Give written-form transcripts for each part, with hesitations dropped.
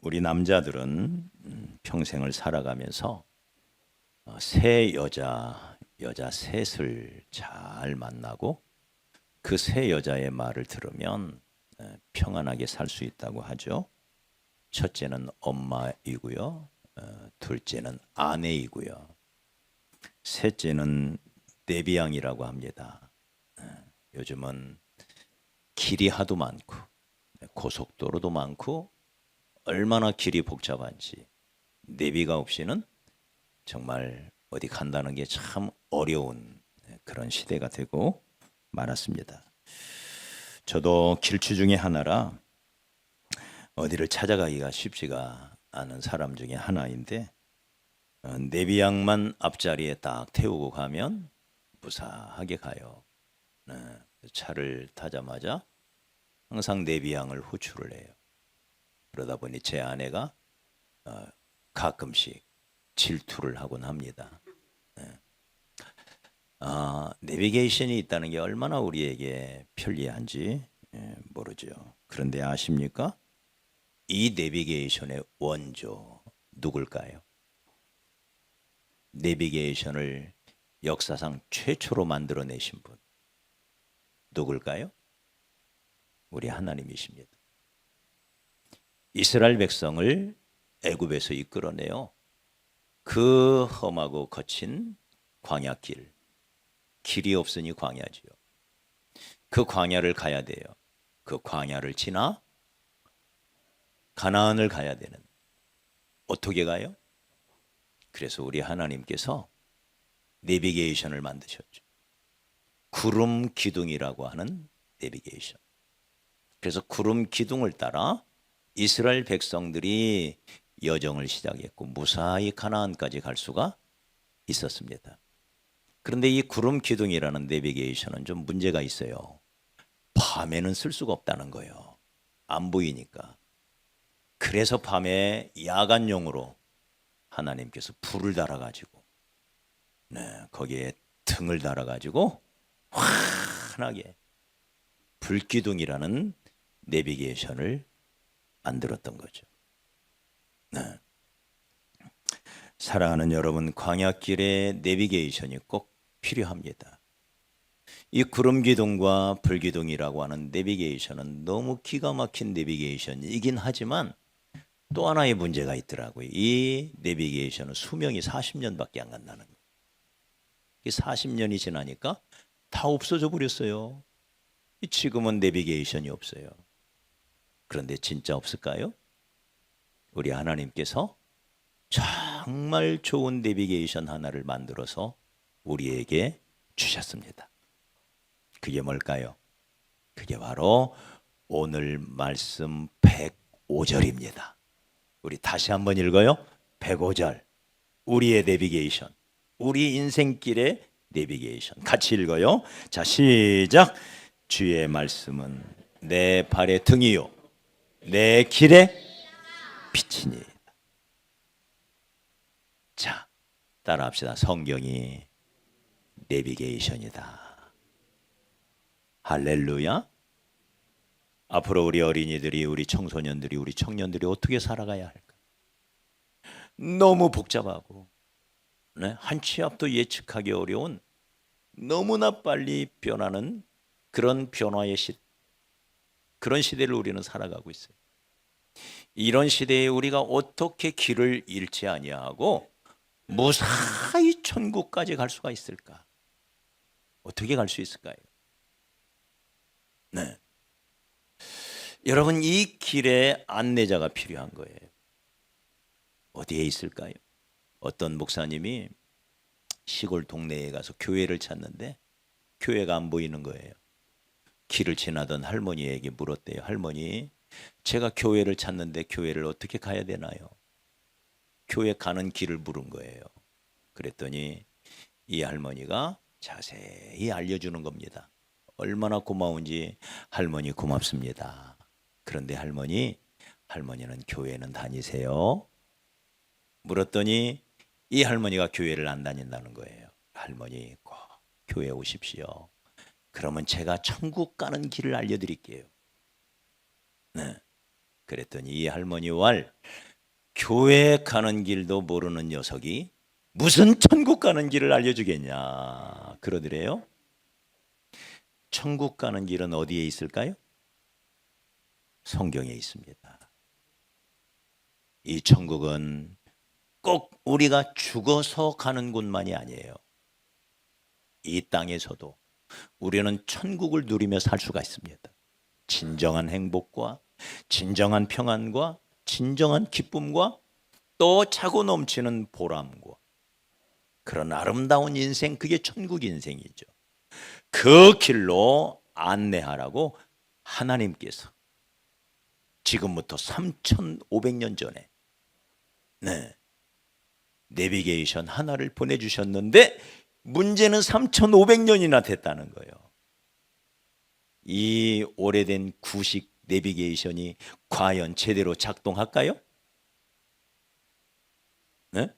우리 남자들은 평생을 살아가면서 새 여자 셋을 잘 만나고 그 새 여자의 말을 들으면 평안하게 살 수 있다고 하죠. 첫째는 엄마이고요. 둘째는 아내이고요. 셋째는 내비양이라고 합니다. 요즘은 길이 하도 많고 고속도로도 많고 얼마나 길이 복잡한지 내비가 없이는 정말 어디 간다는 게 참 어려운 그런 시대가 되고 말았습니다. 저도 길치 중에 하나라 어디를 찾아가기가 쉽지가 않은 사람 중에 하나인데 내비양만 앞자리에 딱 태우고 가면 무사하게 가요. 차를 타자마자 항상 내비양을 호출을 해요. 그러다 보니 제 아내가 가끔씩 질투를 하곤 합니다. 내비게이션이 있다는 게 얼마나 우리에게 편리한지 모르죠. 그런데 아십니까? 이 내비게이션의 원조 누굴까요? 내비게이션을 역사상 최초로 만들어내신 분 누굴까요? 우리 하나님이십니다. 이스라엘 백성을 애굽에서 이끌어내요. 그 험하고 거친 광야길, 길이 없으니 광야지요. 그 광야를 가야 돼요. 그 광야를 지나 가나안을 가야 되는. 어떻게 가요? 그래서 우리 하나님께서 내비게이션을 만드셨죠. 구름 기둥이라고 하는 내비게이션. 그래서 구름 기둥을 따라 이스라엘 백성들이 여정을 시작했고 무사히 가나안까지 갈 수가 있었습니다. 그런데 이 구름 기둥이라는 내비게이션은 좀 문제가 있어요. 밤에는 쓸 수가 없다는 거예요. 안 보이니까. 그래서 밤에 야간용으로 하나님께서 불을 달아가지고 거기에 등을 달아가지고 환하게 불기둥이라는 내비게이션을 만들었던 거죠. 사랑하는 여러분, 광야길에 내비게이션이 꼭 필요합니다. 이 구름기둥과 불기둥이라고 하는 내비게이션은 너무 기가 막힌 내비게이션이긴 하지만 또 하나의 문제가 있더라고요. 이 내비게이션은 수명이 40년밖에 안 간다는 거예요. 이 40년이 지나니까 다 없어져 버렸어요. 지금은 내비게이션이 없어요. 그런데 진짜 없을까요? 우리 하나님께서 정말 좋은 내비게이션 하나를 만들어서 우리에게 주셨습니다. 그게 뭘까요? 그게 바로 오늘 말씀 105절입니다. 우리 다시 한번 읽어요. 105절. 우리의 내비게이션. 우리 인생길의 내비게이션. 같이 읽어요. 자, 시작. 주의 말씀은 내 발의 등이요 내 길의 빛이니. 자, 따라합시다. 성경이 내비게이션이다. 할렐루야. 앞으로 우리 어린이들이, 우리 청소년들이, 우리 청년들이 어떻게 살아가야 할까? 너무 복잡하고 한 치 앞도 예측하기 어려운 너무나 빨리 변하는 그런 변화의 그런 시대를 우리는 살아가고 있어요. 이런 시대에 우리가 어떻게 길을 잃지 아니하고 무사히 천국까지 갈 수가 있을까? 어떻게 갈 수 있을까요? 여러분, 이 길에 안내자가 필요한 거예요. 어디에 있을까요? 어떤 목사님이 시골 동네에 가서 교회를 찾는데 교회가 안 보이는 거예요. 길을 지나던 할머니에게 물었대요. 할머니, 제가 교회를 찾는데 교회를 어떻게 가야 되나요? 교회 가는 길을 물은 거예요. 그랬더니 이 할머니가 자세히 알려주는 겁니다. 얼마나 고마운지. 할머니 고맙습니다. 그런데 할머니는 교회는 다니세요? 물었더니 이 할머니가 교회를 안 다닌다는 거예요. 할머니 꼭 교회 오십시오. 그러면 제가 천국 가는 길을 알려드릴게요. 그랬더니 이 할머니 왈 교회 가는 길도 모르는 녀석이 무슨 천국 가는 길을 알려주겠냐 그러더래요. 천국 가는 길은 어디에 있을까요? 성경에 있습니다. 이 천국은 꼭 우리가 죽어서 가는 곳만이 아니에요. 이 땅에서도 우리는 천국을 누리며 살 수가 있습니다. 진정한 행복과 진정한 평안과 진정한 기쁨과 또 차고 넘치는 보람과 그런 아름다운 인생, 그게 천국 인생이죠. 그 길로 안내하라고 하나님께서 지금부터 3,500년 전에 내비게이션 하나를 보내주셨는데 문제는 3,500년이나 됐다는 거예요. 이 오래된 구식 내비게이션이 과연 제대로 작동할까요? 네?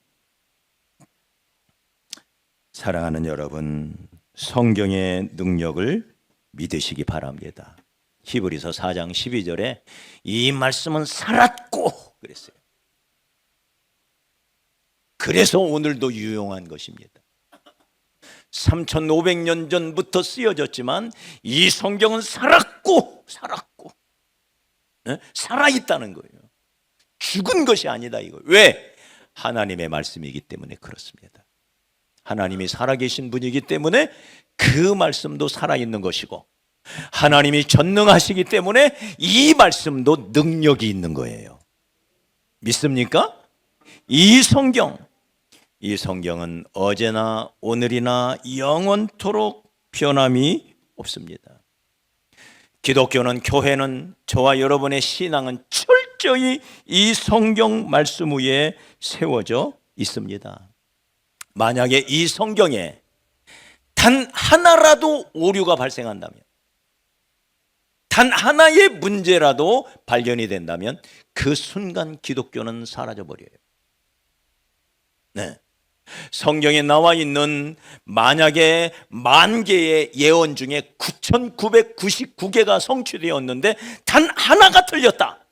사랑하는 여러분, 성경의 능력을 믿으시기 바랍니다. 히브리서 4장 12절에 이 말씀은 살았고 그랬어요. 그래서 오늘도 유용한 것입니다. 3,500년 전부터 쓰여졌지만 이 성경은 살았고 살아있다는 거예요. 죽은 것이 아니다 이거. 왜? 하나님의 말씀이기 때문에 그렇습니다. 하나님이 살아계신 분이기 때문에 그 말씀도 살아있는 것이고 하나님이 전능하시기 때문에 이 말씀도 능력이 있는 거예요. 믿습니까? 이 성경은 어제나 오늘이나 영원토록 변함이 없습니다. 기독교는, 교회는, 저와 여러분의 신앙은 철저히 이 성경 말씀 위에 세워져 있습니다. 만약에 이 성경에 단 하나라도 오류가 발생한다면, 단 하나의 문제라도 발견이 된다면 그 순간 기독교는 사라져버려요. 네. 성경에 나와 있는 만약에 10,000개의 예언 중에 9,999개가 성취되었는데 단 하나가 틀렸다.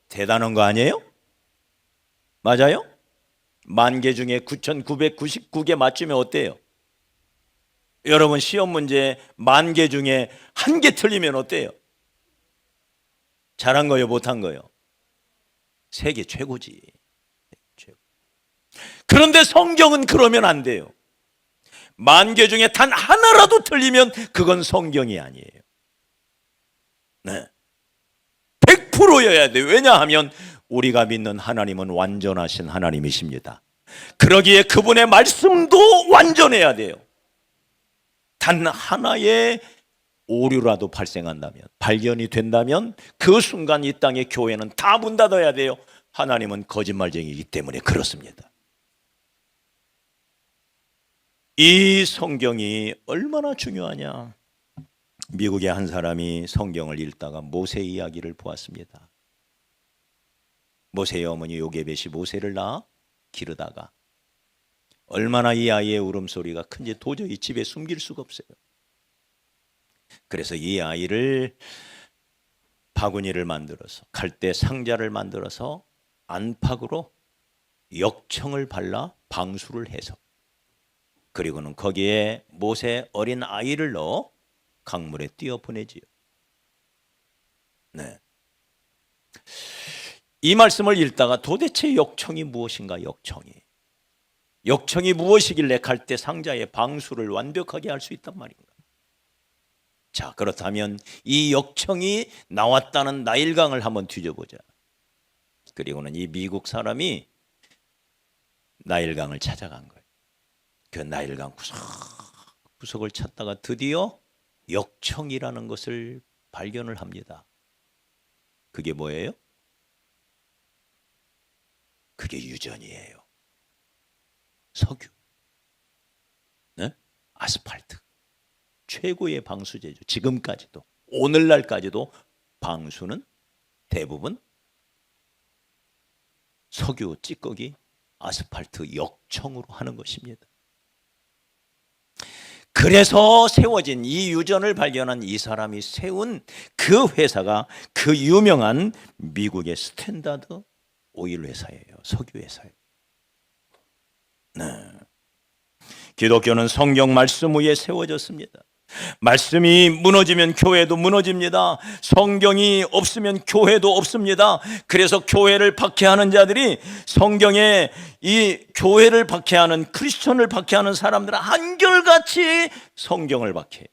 대단한 거 아니에요? 맞아요? 10,000개 중에 9,999개 맞추면 어때요? 여러분 시험 문제 10,000개 중에 1개 틀리면 어때요? 잘한 거요, 못한 거요? 세계 최고지. 그런데 성경은 그러면 안 돼요. 10,000개 중에 단 하나라도 틀리면 그건 성경이 아니에요. 네. 100%여야 돼요. 왜냐하면 우리가 믿는 하나님은 완전하신 하나님이십니다. 그러기에 그분의 말씀도 완전해야 돼요. 단 하나의 오류라도 발생한다면, 발견이 된다면 그 순간 이 땅의 교회는 다 문 닫아야 돼요. 하나님은 거짓말쟁이이기 때문에 그렇습니다. 이 성경이 얼마나 중요하냐. 미국의 한 사람이 성경을 읽다가 모세 이야기를 보았습니다. 모세의 어머니 요게벳이 모세를 낳아 기르다가 얼마나 이 아이의 울음소리가 큰지 도저히 집에 숨길 수가 없어요. 그래서 이 아이를 바구니를 만들어서 갈대 상자를 만들어서 안팎으로 역청을 발라 방수를 해서 그리고는 거기에 모세 어린 아이를 넣어 강물에 띄어 보내지요. 네. 이 말씀을 읽다가 도대체 역청이 무엇인가? 역청이 무엇이길래 갈대 상자에 방수를 완벽하게 할 수 있단 말인가? 자, 그렇다면 이 역청이 나왔다는 나일강을 한번 뒤져보자. 그리고는 이 미국 사람이 나일강을 찾아간 거예요. 그 나일강 구석을 찾다가 드디어 역청이라는 것을 발견을 합니다. 그게 뭐예요? 그게 유전이에요. 석유, 네? 아스팔트, 최고의 방수제죠. 지금까지도, 오늘날까지도 방수는 대부분 석유 찌꺼기, 아스팔트 역청으로 하는 것입니다. 그래서 세워진 이 유전을 발견한 이 사람이 세운 그 회사가 그 유명한 미국의 스탠다드 오일 회사예요. 석유 회사예요. 네. 기독교는 성경 말씀 위에 세워졌습니다. 말씀이 무너지면 교회도 무너집니다. 성경이 없으면 교회도 없습니다. 그래서 교회를 박해하는 자들이 성경에 이 교회를 박해하는 크리스천을 박해하는 사람들은 한결같이 성경을 박해.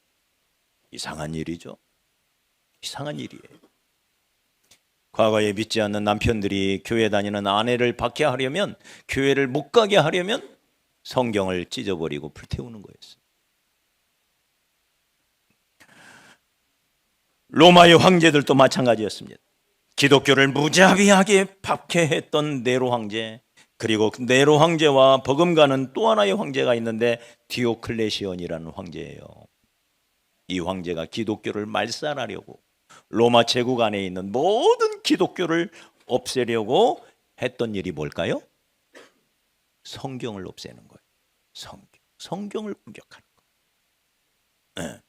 이상한 일이죠. 이상한 일이에요. 과거에 믿지 않는 남편들이 교회 다니는 아내를 박해하려면, 교회를 못 가게 하려면 성경을 찢어버리고 불태우는 거였어요. 로마의 황제들도 마찬가지였습니다. 기독교를 무자비하게 박해했던 네로 황제, 그리고 네로 황제와 버금가는 또 하나의 황제가 있는데 디오클레시온이라는 황제예요. 이 황제가 기독교를 말살하려고 로마 제국 안에 있는 모든 기독교를 없애려고 했던 일이 뭘까요? 성경을 없애는 거예요. 성경을 공격하는 거예요. 네.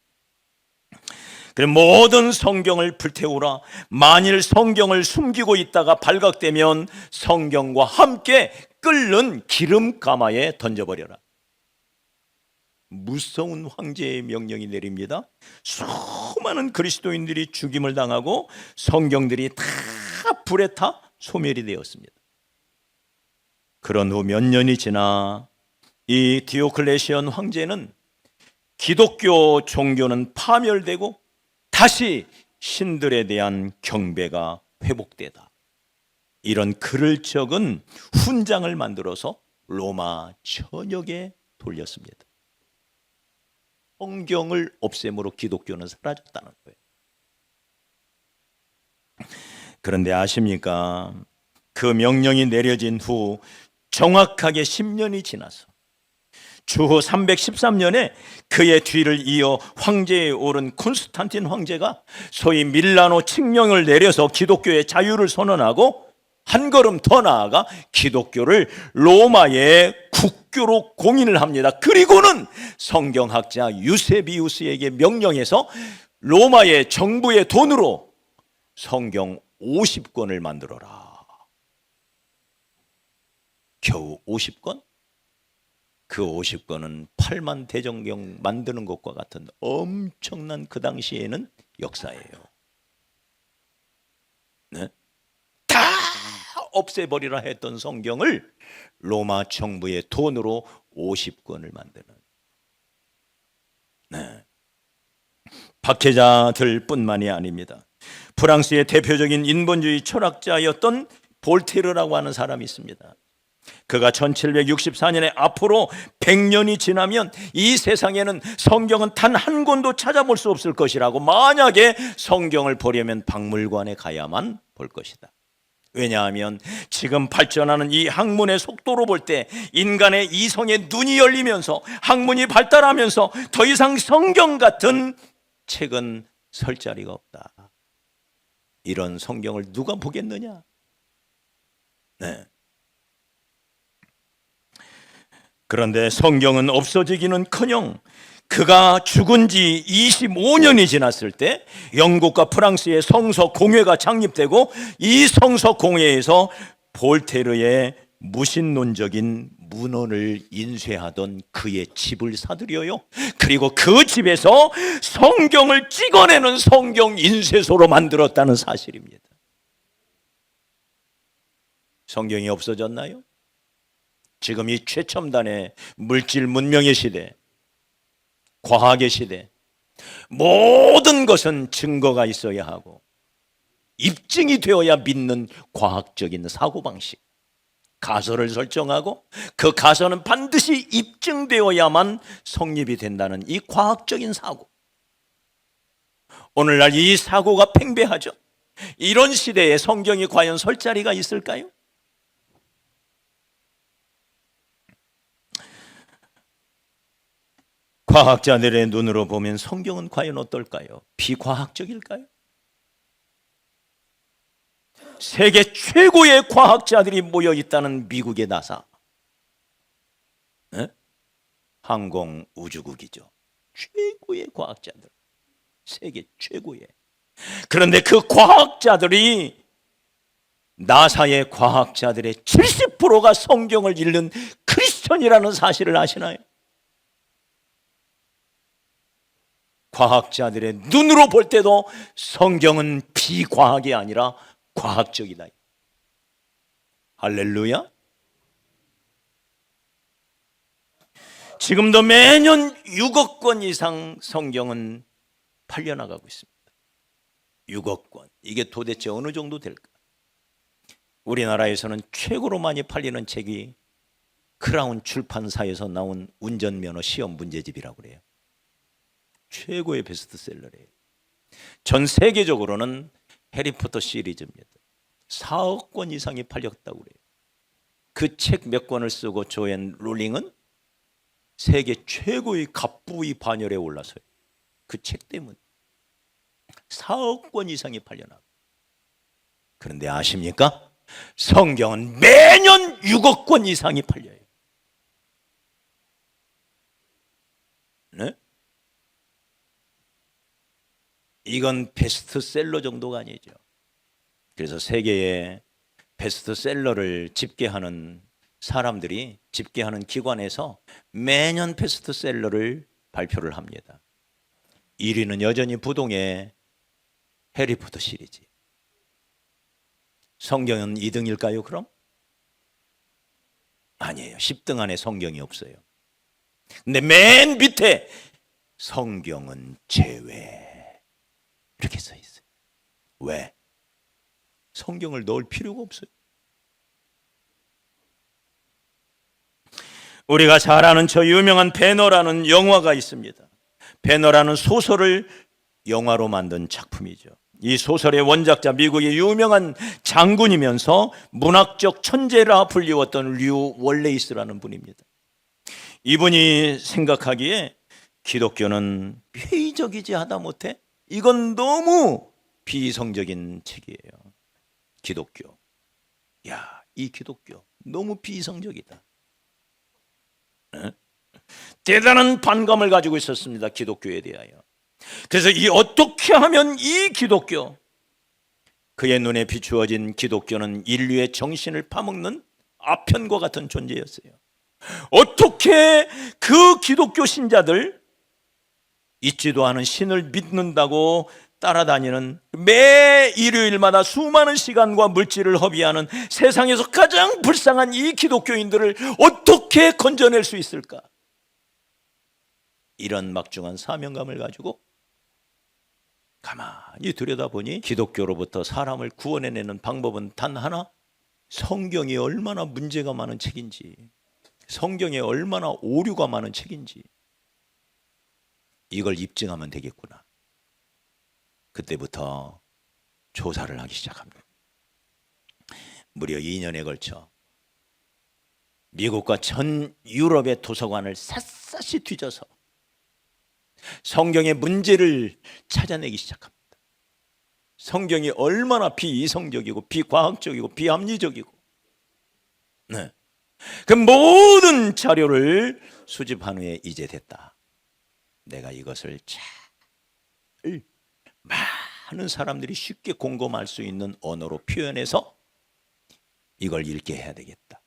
그럼 모든 성경을 불태우라. 만일 성경을 숨기고 있다가 발각되면 성경과 함께 끓는 기름 가마에 던져버려라. 무서운 황제의 명령이 내립니다. 수많은 그리스도인들이 죽임을 당하고 성경들이 다 불에 타 소멸이 되었습니다. 그런 후 몇 년이 지나 이 디오클레시온 황제는 기독교 종교는 파멸되고 다시 신들에 대한 경배가 회복되다, 이런 글을 적은 훈장을 만들어서 로마 전역에 돌렸습니다. 성경을 없앰으로 기독교는 사라졌다는 거예요. 그런데 아십니까? 그 명령이 내려진 후 정확하게 10년이 지나서 주후 313년에 그의 뒤를 이어 황제에 오른 콘스탄틴 황제가 소위 밀라노 칙령을 내려서 기독교의 자유를 선언하고 한 걸음 더 나아가 기독교를 로마의 국교로 공인을 합니다. 그리고는 성경학자 유세비우스에게 명령해서 로마의 정부의 돈으로 성경 50권을 만들어라. 겨우 50권? 그 50권은 8만 대정경 만드는 것과 같은 엄청난 그 당시에는 역사예요. 네? 다 없애버리라 했던 성경을 로마 정부의 돈으로 50권을 만드는, 네, 박해자들 뿐만이 아닙니다. 프랑스의 대표적인 인본주의 철학자였던 볼테르라고 하는 사람이 있습니다. 그가 1764년에 앞으로 100년이 지나면 이 세상에는 성경은 단 한 권도 찾아볼 수 없을 것이라고, 만약에 성경을 보려면 박물관에 가야만 볼 것이다. 왜냐하면 지금 발전하는 이 학문의 속도로 볼 때 인간의 이성의 눈이 열리면서 학문이 발달하면서 더 이상 성경 같은 책은 설 자리가 없다. 이런 성경을 누가 보겠느냐? 네. 그런데 성경은 없어지기는커녕 그가 죽은 지 25년이 지났을 때 영국과 프랑스의 성서 공회가 창립되고 이 성서 공회에서 볼테르의 무신론적인 문헌을 인쇄하던 그의 집을 사들여요. 그리고 그 집에서 성경을 찍어내는 성경 인쇄소로 만들었다는 사실입니다. 성경이 없어졌나요? 지금 이 최첨단의 물질 문명의 시대, 과학의 시대, 모든 것은 증거가 있어야 하고 입증이 되어야 믿는 과학적인 사고방식, 가설을 설정하고 그 가설은 반드시 입증되어야만 성립이 된다는 이 과학적인 사고, 오늘날 이 사고가 팽배하죠. 이런 시대에 성경이 과연 설 자리가 있을까요? 과학자들의 눈으로 보면 성경은 과연 어떨까요? 비과학적일까요? 세계 최고의 과학자들이 모여 있다는 미국의 나사, 네? 항공우주국이죠. 최고의 과학자들, 세계 최고의. 그런데 그 과학자들이, 나사의 과학자들의 70%가 성경을 읽는 크리스천이라는 사실을 아시나요? 과학자들의 눈으로 볼 때도 성경은 비과학이 아니라 과학적이다. 할렐루야. 지금도 매년 6억 권 이상 성경은 팔려나가고 있습니다. 6억 권. 이게 도대체 어느 정도 될까? 우리나라에서는 최고로 많이 팔리는 책이 크라운 출판사에서 나온 운전면허 시험 문제집이라고 그래요. 최고의 베스트셀러래요. 전 세계적으로는 해리포터 시리즈입니다. 4억 권 이상이 팔렸다고 그래요. 그 책 몇 권을 쓰고 조앤 롤링은 세계 최고의 갑부의 반열에 올라서요. 그 책 때문에 4억 권 이상이 팔려나가요. 그런데 아십니까? 성경은 매년 6억 권 이상이 팔려요. 네? 이건 베스트셀러 정도가 아니죠. 그래서 세계의 베스트셀러를 집계하는 사람들이, 집계하는 기관에서 매년 베스트셀러를 발표를 합니다. 1위는 여전히 부동의 해리포터 시리즈. 성경은 2등일까요 그럼? 아니에요. 10등 안에 성경이 없어요. 근데 맨 밑에 성경은 제외 이렇게 써 있어요. 왜? 성경을 넣을 필요가 없어요. 우리가 잘 아는 저 유명한 배너라는 영화가 있습니다. 배너라는 소설을 영화로 만든 작품이죠. 이 소설의 원작자, 미국의 유명한 장군이면서 문학적 천재라 불리웠던 류 월레이스라는 분입니다. 이분이 생각하기에 기독교는 회의적이지 하다못해 이건 너무 비이성적인 책이에요. 기독교. 야, 이 기독교 너무 비이성적이다. 대단한 반감을 가지고 있었습니다. 기독교에 대하여. 그래서 어떻게 하면 이 기독교, 그의 눈에 비추어진 기독교는 인류의 정신을 파먹는 아편과 같은 존재였어요. 어떻게 그 기독교 신자들, 있지도 않은 신을 믿는다고 따라다니는, 매 일요일마다 수많은 시간과 물질을 허비하는 세상에서 가장 불쌍한 이 기독교인들을 어떻게 건져낼 수 있을까? 이런 막중한 사명감을 가지고 가만히 들여다보니 기독교로부터 사람을 구원해내는 방법은 단 하나, 성경이 얼마나 문제가 많은 책인지, 성경에 얼마나 오류가 많은 책인지 이걸 입증하면 되겠구나. 그때부터 조사를 하기 시작합니다. 무려 2년에 걸쳐 미국과 전 유럽의 도서관을 샅샅이 뒤져서 성경의 문제를 찾아내기 시작합니다. 성경이 얼마나 비이성적이고 비과학적이고 비합리적이고, 네. 그 모든 자료를 수집한 후에 이제 됐다. 내가 이것을 잘 많은 사람들이 쉽게 공감할 수 있는 언어로 표현해서 이걸 읽게 해야 되겠다.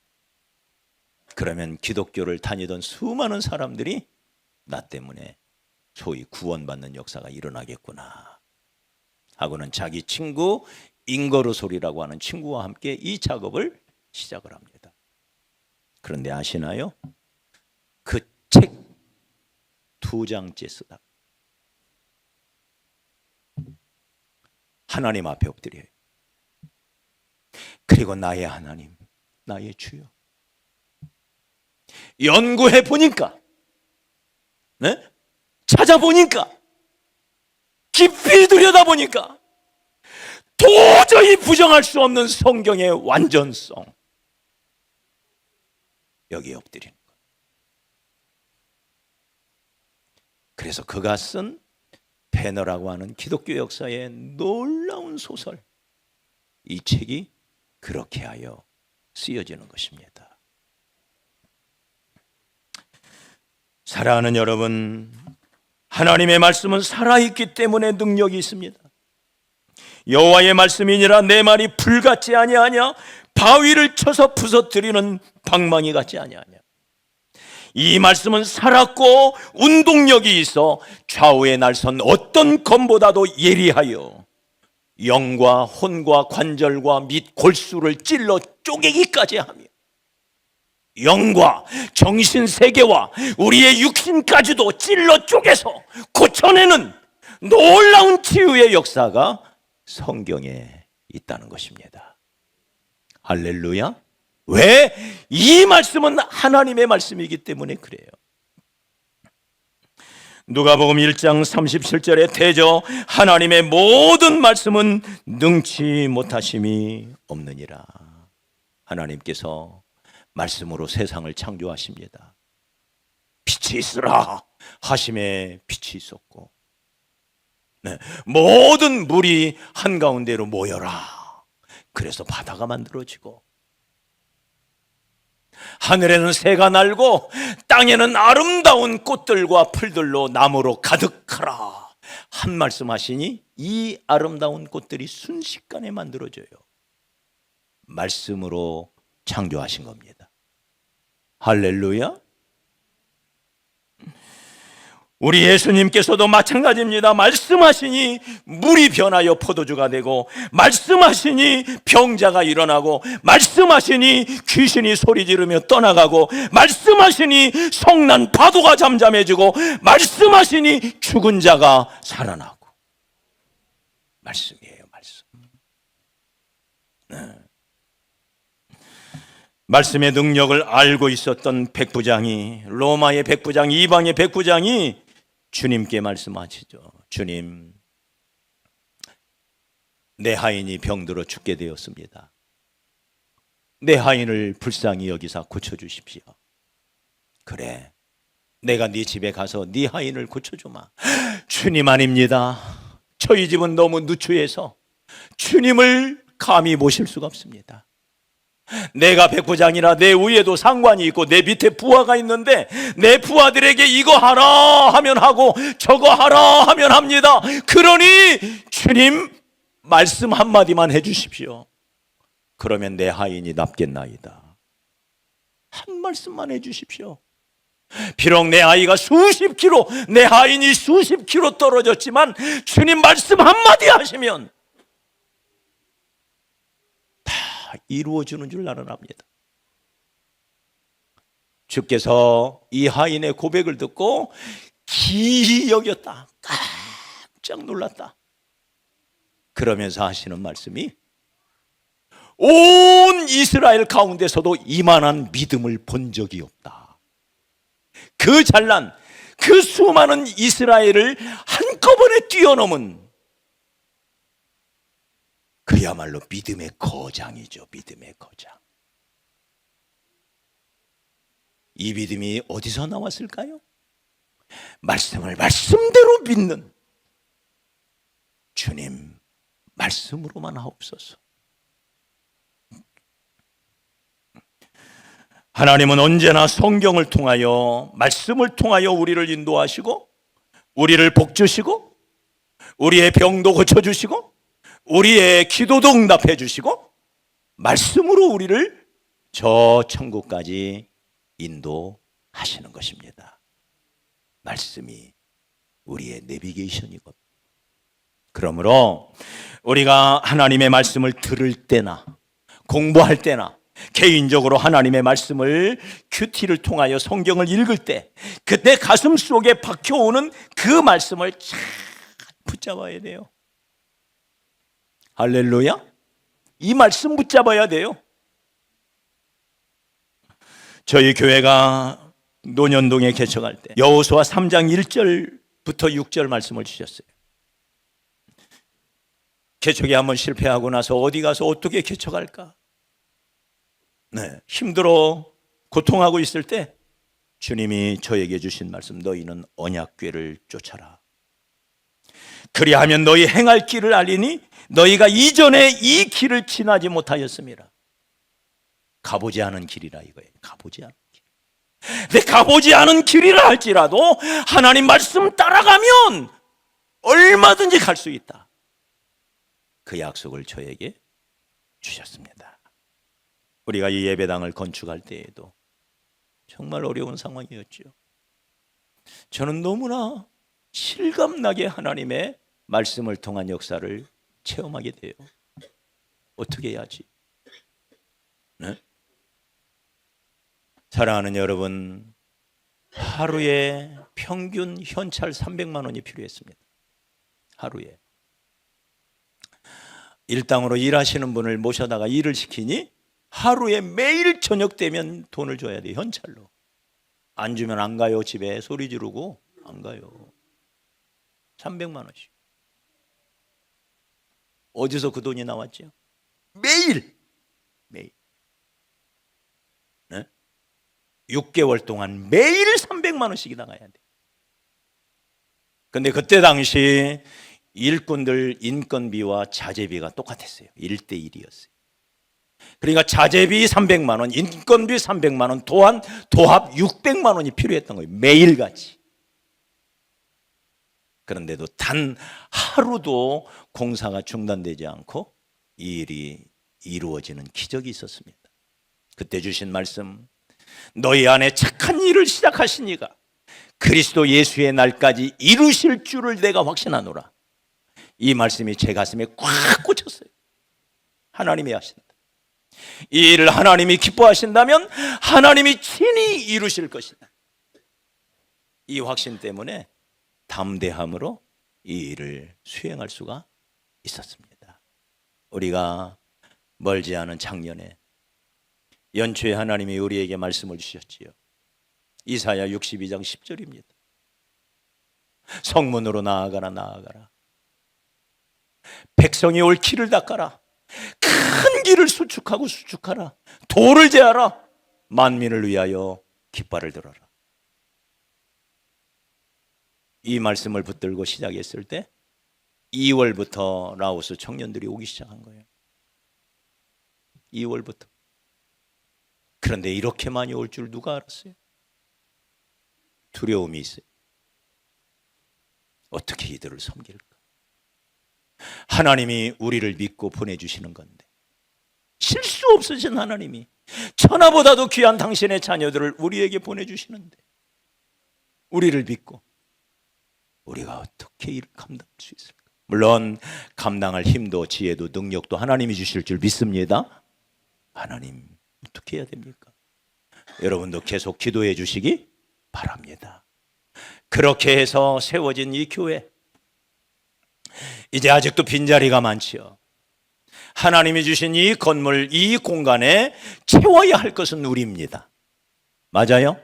그러면 기독교를 다니던 수많은 사람들이 나 때문에 소위 구원받는 역사가 일어나겠구나 하고는 자기 친구 잉거르솔이라고 하는 친구와 함께 이 작업을 시작을 합니다. 그런데 아시나요? 그 책 2장째 쓰다 하나님 앞에 엎드려요. 그리고 나의 하나님, 나의 주여, 연구해 보니까, 네? 찾아보니까, 깊이 들여다보니까 도저히 부정할 수 없는 성경의 완전성, 여기에 엎드리는 거예요. 그래서 그가 쓴 배너라고 하는 기독교 역사의 놀라운 소설, 이 책이 그렇게 하여 쓰여지는 것입니다. 사랑하는 여러분, 하나님의 말씀은 살아있기 때문에 능력이 있습니다. 여호와의 말씀이니라 내 말이 불같지 아니하냐, 바위를 쳐서 부서뜨리는 방망이 같지 아니하냐. 이 말씀은 살았고 운동력이 있어 좌우에 날선 어떤 검보다도 예리하여 영과 혼과 관절과 및 골수를 찔러 쪼개기까지 하며 영과 정신 세계와 우리의 육신까지도 찔러 쪼개서 고쳐내는 놀라운 치유의 역사가 성경에 있다는 것입니다. 할렐루야. 왜? 이 말씀은 하나님의 말씀이기 때문에 그래요. 누가복음 1장 37절에 대저 하나님의 모든 말씀은 능치 못하심이 없느니라. 하나님께서 말씀으로 세상을 창조하십니다. 빛이 있으라 하심에 빛이 있었고, 모든 물이 한가운데로 모여라. 그래서 바다가 만들어지고, 하늘에는 새가 날고 땅에는 아름다운 꽃들과 풀들로 나무로 가득하라. 한 말씀 하시니 이 아름다운 꽃들이 순식간에 만들어져요. 말씀으로 창조하신 겁니다. 할렐루야. 우리 예수님께서도 마찬가지입니다. 말씀하시니 물이 변하여 포도주가 되고, 말씀하시니 병자가 일어나고, 말씀하시니 귀신이 소리 지르며 떠나가고, 말씀하시니 성난 파도가 잠잠해지고, 말씀하시니 죽은 자가 살아나고. 말씀이에요, 말씀. 말씀의 능력을 알고 있었던 백부장이, 로마의 백부장, 이방의 백부장이 주님께 말씀하시죠. 주님, 내 하인이 병들어 죽게 되었습니다. 내 하인을 불쌍히 여기사 고쳐주십시오. 그래, 내가 네 집에 가서 네 하인을 고쳐주마. 주님, 아닙니다. 저희 집은 너무 누추해서 주님을 감히 모실 수가 없습니다. 내가 백부장이라 내 위에도 상관이 있고 내 밑에 부하가 있는데, 내 부하들에게 이거 하라 하면 하고 저거 하라 하면 합니다. 그러니 주님, 말씀 한마디만 해주십시오. 그러면 내 하인이 낫겠나이다. 한 말씀만 해주십시오. 비록 내 아이가 수십 킬로, 내 하인이 수십 킬로 떨어졌지만 주님 말씀 한마디 하시면 이루어지는 줄 나는 압니다. 주께서 이 하인의 고백을 듣고 기이 여겼다. 깜짝 놀랐다. 그러면서 하시는 말씀이, 온 이스라엘 가운데서도 이만한 믿음을 본 적이 없다. 그 잘난, 그 수많은 이스라엘을 한꺼번에 뛰어넘은 그야말로 믿음의 거장이죠. 믿음의 거장. 이 믿음이 어디서 나왔을까요? 말씀을 말씀대로 믿는 주님, 말씀으로만 하옵소서. 하나님은 언제나 성경을 통하여, 말씀을 통하여 우리를 인도하시고, 우리를 복주시고, 우리의 병도 고쳐주시고, 우리의 기도도 응답해 주시고, 말씀으로 우리를 저 천국까지 인도하시는 것입니다. 말씀이 우리의 내비게이션이고, 그러므로 우리가 하나님의 말씀을 들을 때나 공부할 때나 개인적으로 하나님의 말씀을 큐티를 통하여 성경을 읽을 때, 그때 가슴 속에 박혀오는 그 말씀을 잘 붙잡아야 돼요. 할렐루야. 이 말씀 붙잡아야 돼요. 저희 교회가 노년동에 개척할 때 여호수아 3장 1절부터 6절 말씀을 주셨어요. 개척에 한번 실패하고 나서 어디 가서 어떻게 개척할까? 힘들어 고통하고 있을 때 주님이 저에게 주신 말씀, 너희는 언약궤를 쫓아라. 그리하면 너희 행할 길을 알리니 너희가 이전에 이 길을 지나지 못하였습니다. 가보지 않은 길이라 이거예요. 가보지 않은 길. 내 가보지 않은 길이라 할지라도 하나님 말씀 따라가면 얼마든지 갈 수 있다. 그 약속을 저에게 주셨습니다. 우리가 이 예배당을 건축할 때에도 정말 어려운 상황이었죠. 저는 너무나 실감나게 하나님의 말씀을 통한 역사를 체험하게 돼요. 어떻게 해야지? 네? 사랑하는 여러분, 하루에 평균 현찰 300만 원이 필요했습니다. 하루에. 일당으로 일하시는 분을 모셔다가 일을 시키니 하루에 매일 저녁 되면 돈을 줘야 돼요. 현찰로. 안 주면 안 가요. 집에 소리 지르고 안 가요. 300만 원씩. 어디서 그 돈이 나왔죠? 매일. 네? 6개월 동안 매일 300만 원씩이 나가야 돼. 근데 그때 당시 일꾼들 인건비와 자재비가 똑같았어요. 1대1이었어요. 그러니까 자재비 300만 원, 인건비 300만 원, 또한 도합 600만 원이 필요했던 거예요. 매일같이. 그런데도 단 하루도 공사가 중단되지 않고 이 일이 이루어지는 기적이 있었습니다. 그때 주신 말씀, 너희 안에 착한 일을 시작하신 이가 그리스도 예수의 날까지 이루실 줄을 내가 확신하노라. 이 말씀이 제 가슴에 꽉 꽂혔어요. 하나님이 하신다. 이 일을 하나님이 기뻐하신다면 하나님이 친히 이루실 것이다. 이 확신 때문에 담대함으로 이 일을 수행할 수가 있었습니다. 우리가 멀지 않은 작년에 연초에 하나님이 우리에게 말씀을 주셨지요. 이사야 62장 10절입니다. 성문으로 나아가라. 백성이 올 길을 닦아라. 큰 길을 수축하라. 돌을 제하라. 만민을 위하여 깃발을 들어라. 이 말씀을 붙들고 시작했을 때 2월부터 라오스 청년들이 오기 시작한 거예요. 2월부터. 그런데 이렇게 많이 올 줄 누가 알았어요? 두려움이 있어요. 어떻게 이들을 섬길까? 하나님이 우리를 믿고 보내주시는 건데, 실수 없으신 하나님이 천하보다도 귀한 당신의 자녀들을 우리에게 보내주시는데 우리를 믿고 우리가 어떻게 이를 감당할 수 있을까? 물론 감당할 힘도 지혜도 능력도 하나님이 주실 줄 믿습니다. 하나님 어떻게 해야 됩니까? 여러분도 계속 기도해 주시기 바랍니다. 그렇게 해서 세워진 이 교회, 이제 아직도 빈자리가 많지요. 하나님이 주신 이 건물, 이 공간에 채워야 할 것은 우리입니다. 맞아요?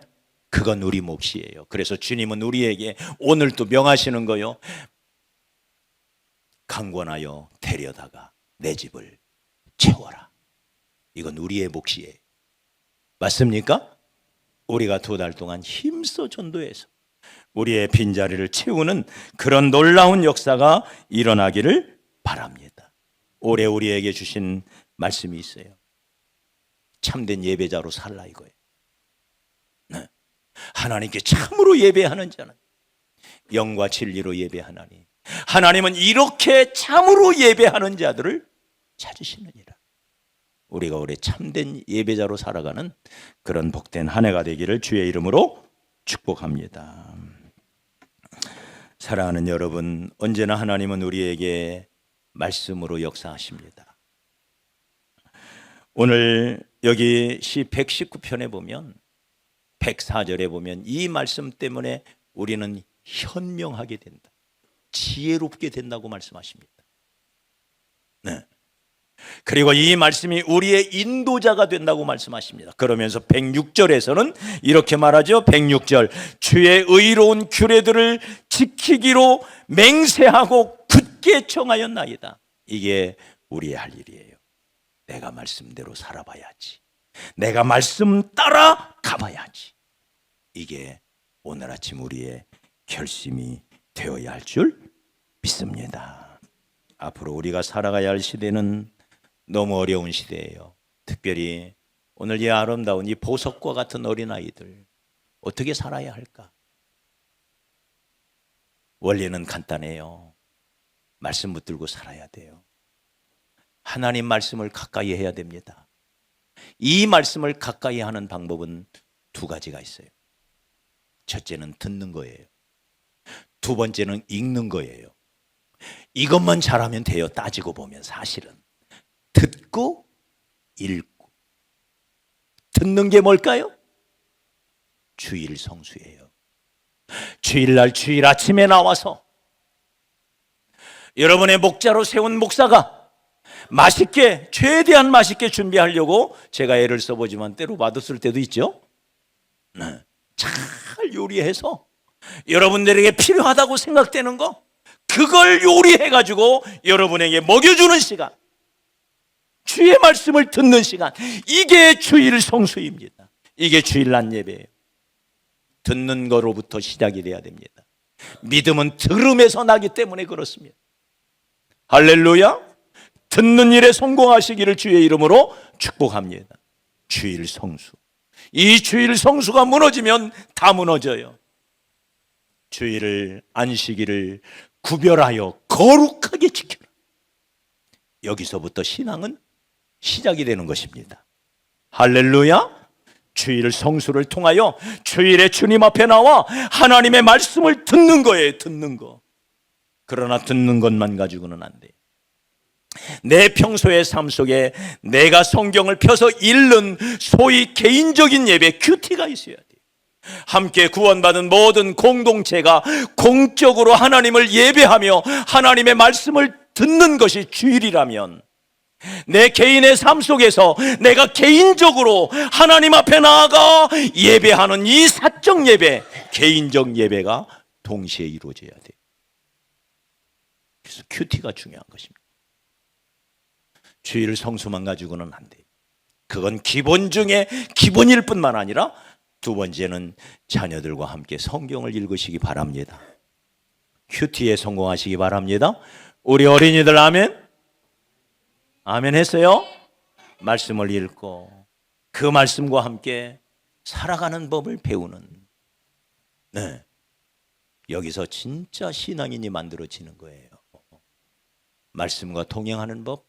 그건 우리 몫이에요. 그래서 주님은 우리에게 오늘 또 명하시는 거요. 강권하여 데려다가 내 집을 채워라. 이건 우리의 몫이에요. 맞습니까? 우리가 2달 동안 힘써 전도해서 우리의 빈자리를 채우는 그런 놀라운 역사가 일어나기를 바랍니다. 올해 우리에게 주신 말씀이 있어요. 참된 예배자로 살라 이거예요. 네. 하나님께 참으로 예배하는 자는 영과 진리로 예배하나니 하나님은 이렇게 참으로 예배하는 자들을 찾으시느니라. 우리가 올해 참된 예배자로 살아가는 그런 복된 한 해가 되기를 주의 이름으로 축복합니다. 사랑하는 여러분, 언제나 하나님은 우리에게 말씀으로 역사하십니다. 오늘 여기 시 119편에 보면 104절에 보면 이 말씀 때문에 우리는 현명하게 된다, 지혜롭게 된다고 말씀하십니다. 네. 그리고 이 말씀이 우리의 인도자가 된다고 말씀하십니다. 그러면서 106절에서는 이렇게 말하죠. 106절, 주의 의로운 규례들을 지키기로 맹세하고 굳게 청하였나이다. 이게 우리의 할 일이에요. 내가 말씀대로 살아봐야지, 내가 말씀 따라 가봐야지. 이게 오늘 아침 우리의 결심이 되어야 할 줄 믿습니다. 앞으로 우리가 살아가야 할 시대는 너무 어려운 시대예요. 특별히 오늘 이 아름다운 이 보석과 같은 어린아이들, 어떻게 살아야 할까? 원리는 간단해요. 말씀 붙들고 살아야 돼요. 하나님 말씀을 가까이 해야 됩니다. 이 말씀을 가까이 하는 방법은 두 가지가 있어요. 첫째는 듣는 거예요. 두 번째는 읽는 거예요. 이것만 잘하면 돼요. 따지고 보면 사실은 듣고 읽고. 듣는 게 뭘까요? 주일 성수예요. 주일날 주일 아침에 나와서 여러분의 목자로 세운 목사가 맛있게, 최대한 맛있게 준비하려고, 제가 애를 써보지만 때로 맛없을 때도 있죠. 잘 요리해서 여러분들에게 필요하다고 생각되는 거, 그걸 요리해가지고 여러분에게 먹여주는 시간, 주의 말씀을 듣는 시간, 이게 주일 성수입니다. 이게 주일날 예배예요. 듣는 거로부터 시작이 돼야 됩니다. 믿음은 들음에서 나기 때문에 그렇습니다. 할렐루야. 듣는 일에 성공하시기를 주의 이름으로 축복합니다. 주일 성수. 이 주일 성수가 무너지면 다 무너져요. 주일을, 안식일을 구별하여 거룩하게 지켜라. 여기서부터 신앙은 시작이 되는 것입니다. 할렐루야. 주일 성수를 통하여 주일에 주님 앞에 나와 하나님의 말씀을 듣는 거예요. 듣는 거. 그러나 듣는 것만 가지고는 안 돼요. 내 평소의 삶 속에 내가 성경을 펴서 읽는 소위 개인적인 예배, 큐티가 있어야 돼요. 함께 구원받은 모든 공동체가 공적으로 하나님을 예배하며 하나님의 말씀을 듣는 것이 주일이라면, 내 개인의 삶 속에서 내가 개인적으로 하나님 앞에 나아가 예배하는 이 사적 예배, 개인적 예배가 동시에 이루어져야 돼요. 그래서 큐티가 중요한 것입니다. 주일 성수만 가지고는 안 돼요. 그건 기본 중에 기본일 뿐만 아니라 두 번째는 자녀들과 함께 성경을 읽으시기 바랍니다. 큐티에 성공하시기 바랍니다. 우리 어린이들 아멘? 아멘 했어요? 말씀을 읽고 그 말씀과 함께 살아가는 법을 배우는, 네, 여기서 진짜 신앙인이 만들어지는 거예요. 말씀과 동행하는 법,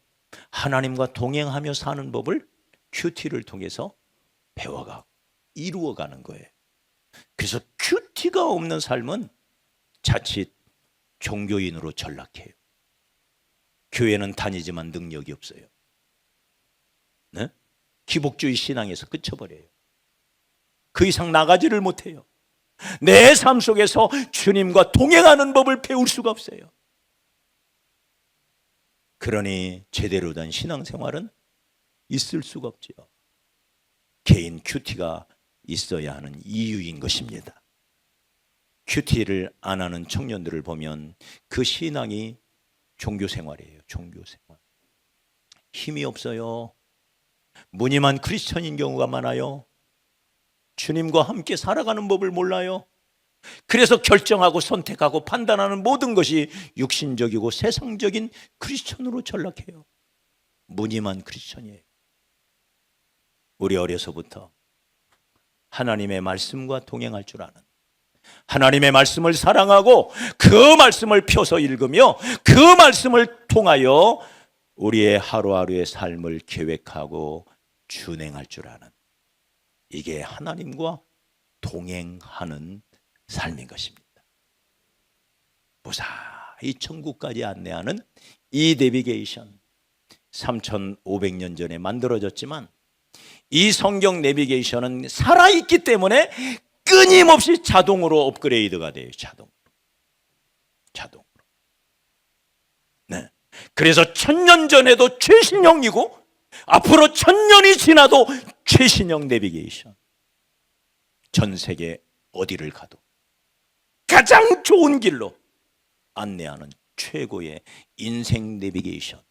하나님과 동행하며 사는 법을 큐티를 통해서 배워가고 이루어가는 거예요. 그래서 큐티가 없는 삶은 자칫 종교인으로 전락해요. 교회는 다니지만 능력이 없어요. 네? 기복주의 신앙에서 그쳐버려요. 그 이상 나가지를 못해요. 내 삶 속에서 주님과 동행하는 법을 배울 수가 없어요. 그러니 제대로 된 신앙생활은 있을 수가 없지요. 개인 큐티가 있어야 하는 이유인 것입니다. 큐티를 안 하는 청년들을 보면 그 신앙이 종교생활이에요. 종교생활. 힘이 없어요. 무늬만 크리스천인 경우가 많아요. 주님과 함께 살아가는 법을 몰라요. 그래서 결정하고 선택하고 판단하는 모든 것이 육신적이고 세상적인 크리스천으로 전락해요. 무늬만 크리스천이에요. 우리 어려서부터 하나님의 말씀과 동행할 줄 아는, 하나님의 말씀을 사랑하고 그 말씀을 펴서 읽으며 그 말씀을 통하여 우리의 하루하루의 삶을 계획하고 준행할 줄 아는, 이게 하나님과 동행하는 삶인 것입니다. 무사히 천국까지 안내하는 이 내비게이션, 3500년 전에 만들어졌지만 이 성경 내비게이션은 살아있기 때문에 끊임없이 자동으로 업그레이드가 돼요. 자동으로. 네. 그래서 1000년 전에도 최신형이고 앞으로 1000년이 지나도 최신형 내비게이션. 전 세계 어디를 가도 가장 좋은 길로 안내하는 최고의 인생 내비게이션,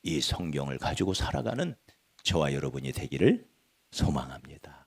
이 성경을 가지고 살아가는 저와 여러분이 되기를 소망합니다.